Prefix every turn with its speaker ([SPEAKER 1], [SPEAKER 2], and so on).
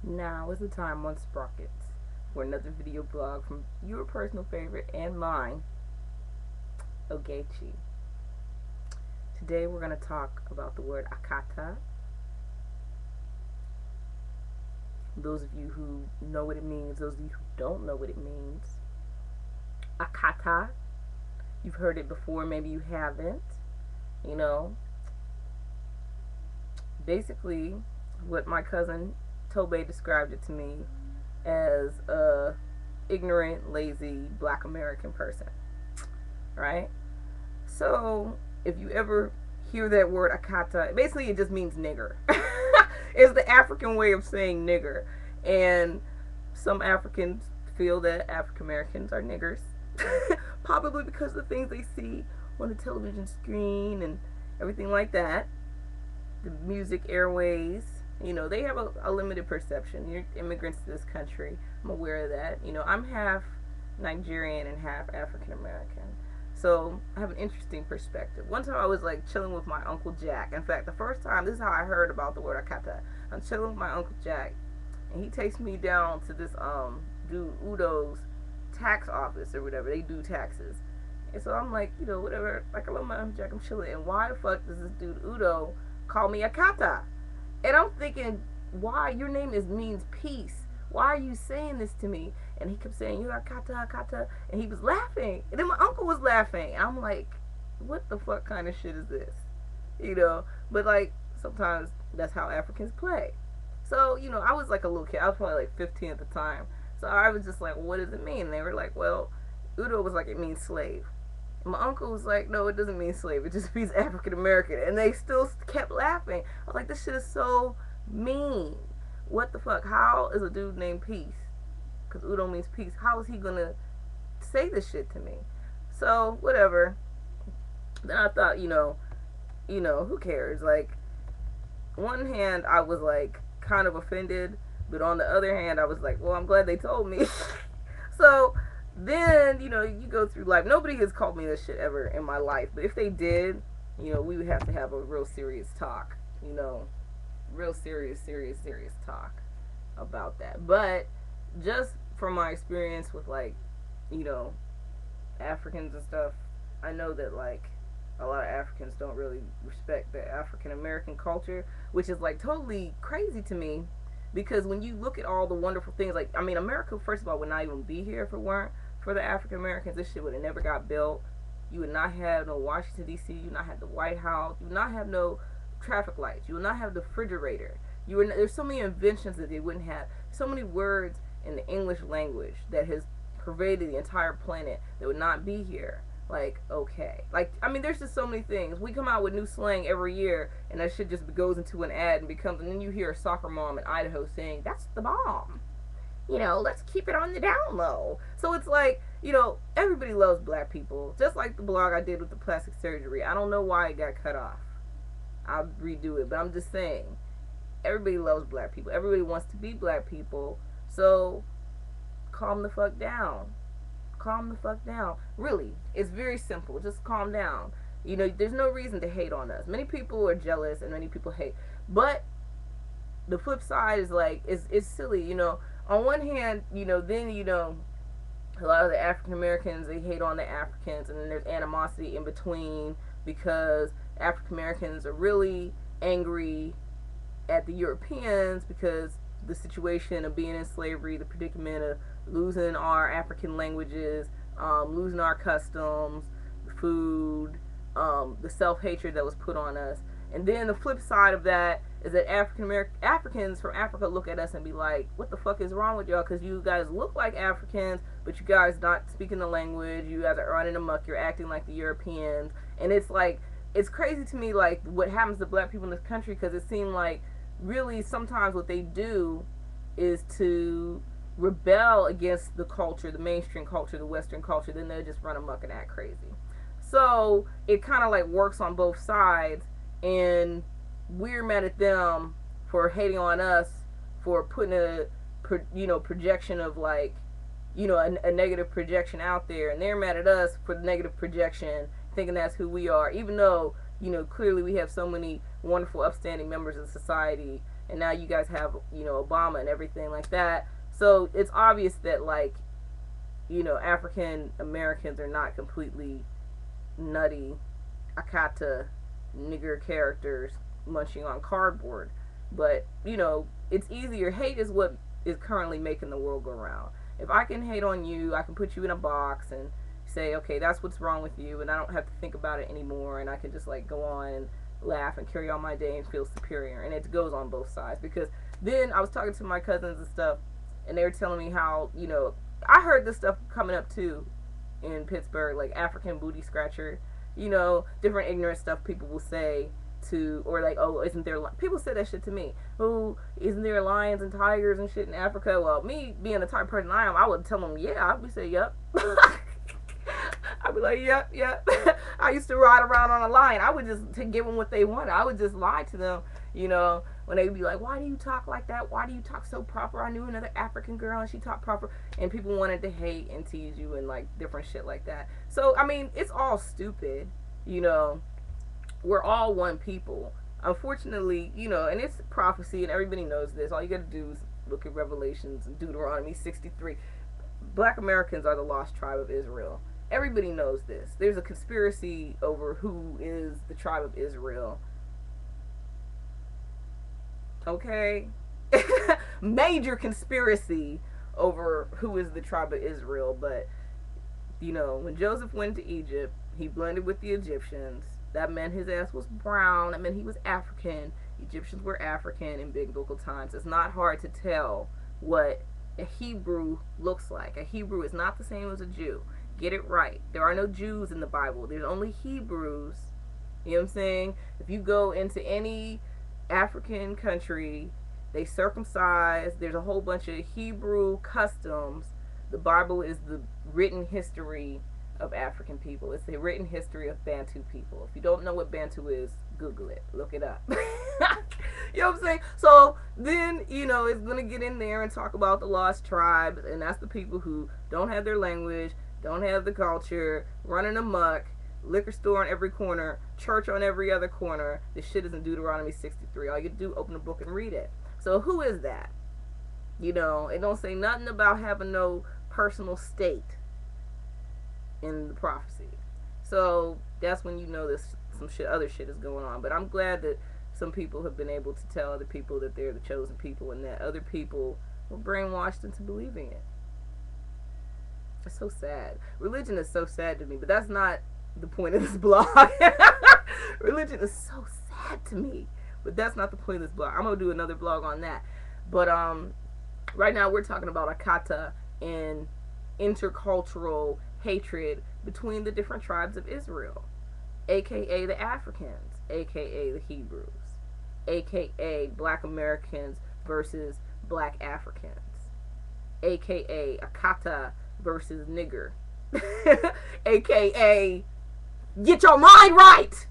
[SPEAKER 1] Now is the time on Sprockets for another video blog from your personal favorite and mine, Ogechi. Today we're going to talk about the word Akata. Those of you who know what it means, those of you who don't know what it means. Akata, you've heard it before, maybe you haven't. You know, basically what my cousin Tobe described it to me as a ignorant, lazy black American person, right? So if you ever hear that word Akata, basically it just means nigger. It's the African way of saying nigger. And some Africans feel that African Americans are niggers. Probably because of the things they see on the television screen and everything like that. The music airways, they have a limited perception. You're immigrants to this country. I'm aware of that. I'm half Nigerian and half African American. So I have an interesting perspective. One time I was like chilling with my Uncle Jack. In fact, the first time, this is how I heard about the word Akata. I'm chilling with my Uncle Jack, and he takes me down to this dude Udo's tax office or whatever. They do taxes. And so I'm like, whatever. Like, I love my Uncle Jack. I'm chilling. And why the fuck does this dude Udo call me Akata? And I'm thinking, why? Your name means peace. Why are you saying this to me? And he kept saying, you're Akata, Akata. And he was laughing. And then my uncle was laughing. And I'm like, what the fuck kind of shit is this? But like, sometimes that's how Africans play. So, I was like a little kid. I was probably like 15 at the time. So I was just like, well, what does it mean? And they were like, well, Udo was like, it means slave. And my uncle was like, no, it doesn't mean slave. It just means African American. And they still kept laughing. I was like, this shit is so mean. What the fuck? How is a dude named Peace? Because Udo means peace. How is he gonna say this shit to me? So whatever. Then I thought, who cares? Like, one hand I was like kind of offended, but on the other hand I was like, well, I'm glad they told me. So then, you go through life. Nobody has called me this shit ever in my life, but if they did, we would have to have a real serious talk. Real serious talk about that. But just from my experience with like, Africans and stuff, I know that like a lot of Africans don't really respect the African American culture, which is like totally crazy to me, because when you look at all the wonderful things, like, I mean, America, first of all, would not even be here if it weren't for the African Americans. This shit would have never got built. You would not have no Washington D.C. You would not have the White House. You would not have no traffic lights. You would not have the refrigerator. There's so many inventions that they wouldn't have. So many words in the English language that has pervaded the entire planet that would not be here. Like, okay. Like, I mean, there's just so many things. We come out with new slang every year, and that shit just goes into an ad and becomes, and then you hear a soccer mom in Idaho saying, that's the bomb. Let's keep it on the down low. So it's like, everybody loves black people. Just like the blog I did with the plastic surgery. I don't know why it got cut off. I'll redo it, but I'm just saying, everybody loves black people. Everybody wants to be black people. So calm the fuck down. Calm the fuck down. Really, it's very simple. Just calm down. There's no reason to hate on us. Many people are jealous and many people hate. But the flip side is like, it's silly, On one hand, then, a lot of the African Americans, they hate on the Africans, and then there's animosity in between because African Americans are really angry at the Europeans because the situation of being in slavery, the predicament of losing our African languages, losing our customs, food, the self-hatred that was put on us. And then the flip side of that is that Africans from Africa look at us and be like, what the fuck is wrong with y'all? Because you guys look like Africans, but you guys not speaking the language. You guys are running amok. You're acting like the Europeans. And it's like, it's crazy to me, like, what happens to black people in this country, because it seemed like really sometimes what they do is to rebel against the culture, the mainstream culture, the Western culture. Then they just run amok and act crazy. So it kind of like works on both sides, and we're mad at them for hating on us for putting a projection of like a negative projection out there, and they're mad at us for the negative projection, thinking that's who we are, even though clearly we have so many wonderful upstanding members of society and now you guys have, you know, Obama and everything like that. So it's obvious that, like, you know, African Americans are not completely nutty Akata nigger characters munching on cardboard. But, you know, it's easier. Hate is what is currently making the world go round. If I can hate on you, I can put you in a box and say, okay, that's what's wrong with you, and I don't have to think about it anymore, and I can just, like, go on and laugh and carry on my day and feel superior. And it goes on both sides. Because then I was talking to my cousins and stuff, and they were telling me how, you know, I heard this stuff coming up too in Pittsburgh, like African booty scratcher, you know, different ignorant stuff people will say to, or like, oh, isn't there, people say that shit to me, oh, isn't there lions and tigers and shit in Africa? Well, me being the type of person I am, I would tell them, yeah. I would say, yep. I'd be like, yep. I used to ride around on a lion. I would just give them what they wanted. I would just lie to them, you know, when they'd be like, why do you talk like that? Why do you talk so proper? I knew another African girl and she talked proper. And people wanted to hate and tease you and, like, different shit like that. So, I mean, it's all stupid, you know. We're all one people. Unfortunately, you know, and it's prophecy and everybody knows this. All you got to do is look at Revelations and Deuteronomy 63. Black Americans are the lost tribe of Israel. Everybody knows this. There's a conspiracy over who is the tribe of Israel. Okay? Major conspiracy over who is the tribe of Israel. But, you know, when Joseph went to Egypt, he blended with the Egyptians. That meant his ass was brown. That meant he was African. Egyptians were African in biblical times. It's not hard to tell what a Hebrew looks like. A Hebrew is not the same as a Jew. Get it right. There are no Jews in the Bible. There's only Hebrews. You know what I'm saying? If you go into any African country, they circumcise. There's a whole bunch of Hebrew customs. The Bible is the written history of African people. It's the written history of Bantu people. If you don't know what Bantu is, Google it. Look it up. You know what I'm saying? So then, you know, it's going to get in there and talk about the lost tribes, and that's the people who don't have their language, don't have the culture, running amok, liquor store on every corner, church on every other corner. This shit is in Deuteronomy 63. All you do, open the book and read it. So who is that? You know, it don't say nothing about having no personal state in the prophecy. So that's when you know this some shit, other shit is going on. But I'm glad that some people have been able to tell other people that they're the chosen people, and that other people were brainwashed into believing it. It's so sad. Religion is so sad to me, but that's not the point of this blog. Religion is so sad to me, but that's not the point of this blog. I'm gonna do another blog on that. But right now we're talking about Akata and intercultural hatred between the different tribes of Israel, aka the Africans, aka the Hebrews, aka Black Americans versus Black Africans, aka Akata versus Nigger, aka get your mind right.